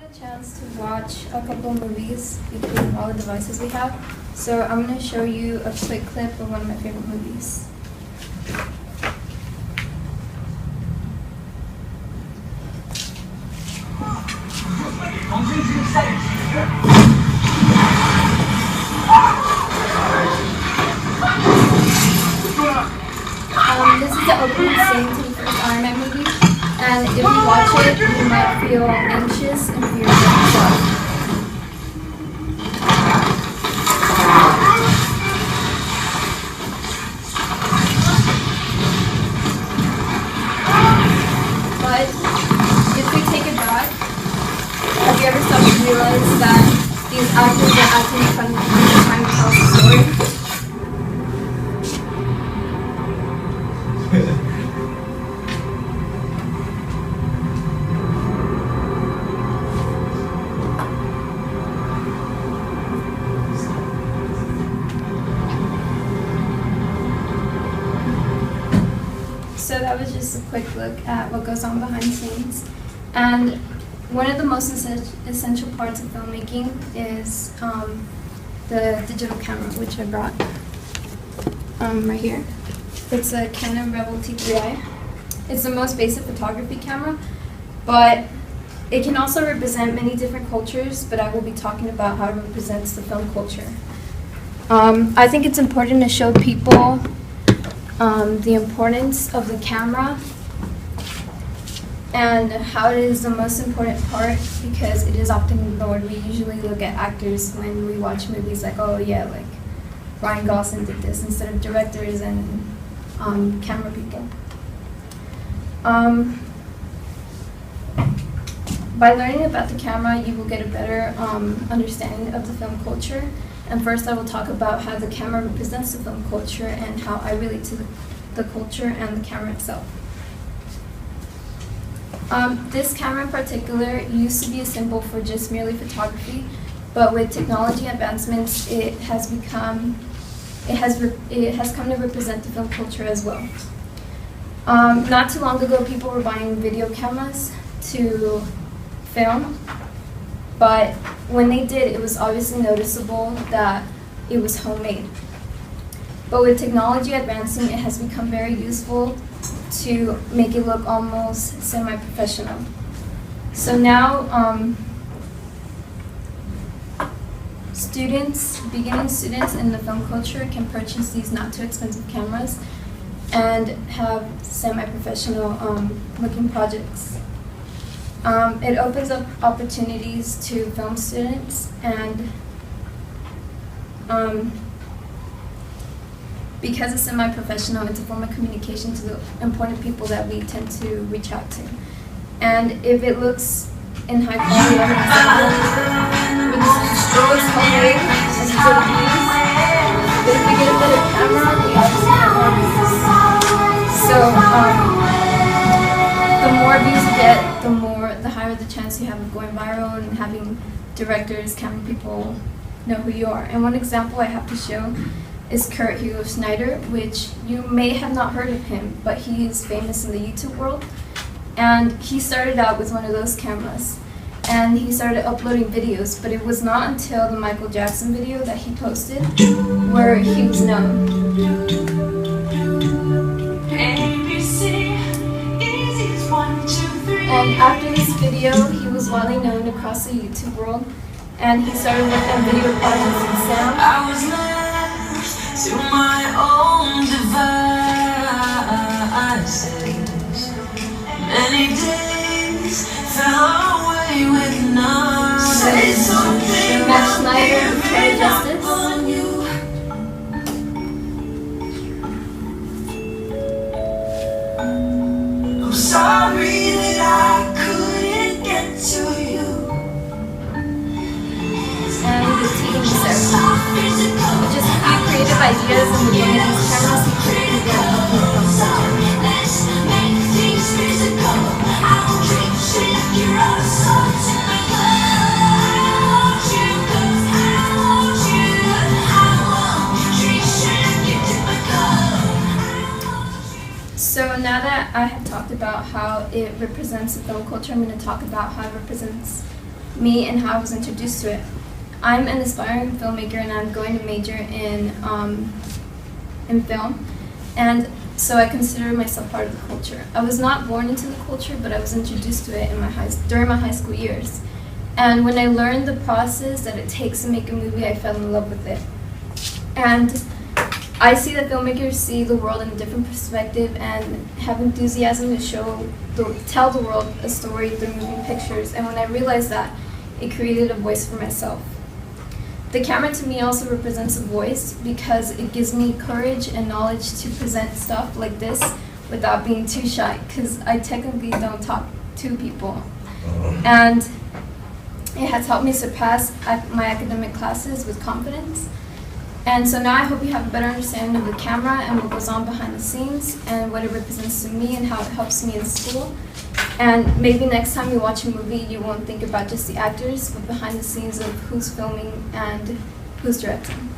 had a chance to watch a couple of movies between all the devices we have, so I'm going to show you a quick clip of one of my favorite movies. This is the opening scene to the first Iron Man movie, and if you watch it, you might feel anxious and fearful yourself. But if we take it back, have you ever started to realize that these actors are acting in front of you trying to tell the story? So that was just a quick look at what goes on behind the scenes. And one of the most essential parts of filmmaking is the digital camera, which I brought right here. It's a Canon Rebel T3i. It's the most basic photography camera, but it can also represent many different cultures, but I will be talking about how it represents the film culture. I think it's important to show people the importance of the camera and how it is the most important part, because it is often ignored. We usually look at actors when we watch movies like, oh yeah, like Ryan Gosling did this, instead of directors and camera people. By learning about the camera, you will get a better understanding of the film culture. And first I will talk about how the camera represents the film culture and how I relate to the culture and the camera itself. This camera in particular used to be a symbol for just merely photography, but with technology advancements, it has come to represent the film culture as well. Not too long ago, people were buying video cameras to film, but when they did, it was obviously noticeable that it was homemade. But with technology advancing, it has become very useful to make it look almost semi-professional. So now, beginning students in the film culture can purchase these not too expensive cameras and have semi-professional looking projects. It opens up opportunities to film students, and because it's semi-professional, it's a form of communication to the important people that we tend to reach out to. And if it looks in high quality, it looks homemade and easy to use. But if we get a better camera, we obviously get more views. So the more views you get, the higher the chance you have of going viral and having directors, camera people know who you are. And one example I have to show is Kurt Hugo Schneider, which you may have not heard of him, but he is famous in the YouTube world. And he started out with one of those cameras, and he started uploading videos, but it was not until the Michael Jackson video that he posted where he was known. And after this video, he was widely known across the YouTube world, and he started working on video projects and sound. I was left to my own devices. Many days fell away with none. Say something Matt Schneider, Trey Justice. I'm sorry that I couldn't get to you. And the team with just a few creative ideas and the beginning of these cameras, he created their own film culture. Let's make things physical. I will drink shit, you're all sorts in my blood. I want you, 'cause I want you. I want drink shit, you're typical. So now that I have talked about how it represents the film culture, I'm going to talk about how it represents me and how I was introduced to it. I'm an aspiring filmmaker and I'm going to major in film, and so I consider myself part of the culture. I was not born into the culture, but I was introduced to it during my high school years. And when I learned the process that it takes to make a movie, I fell in love with it. And I see that filmmakers see the world in a different perspective and have enthusiasm to tell the world a story through moving pictures. And when I realized that, it created a voice for myself. The camera to me also represents a voice because it gives me courage and knowledge to present stuff like this without being too shy, because I technically don't talk to people. And it has helped me surpass my academic classes with confidence. And so now I hope you have a better understanding of the camera and what goes on behind the scenes and what it represents to me and how it helps me in school. And maybe next time you watch a movie, you won't think about just the actors, but behind the scenes of who's filming and who's directing.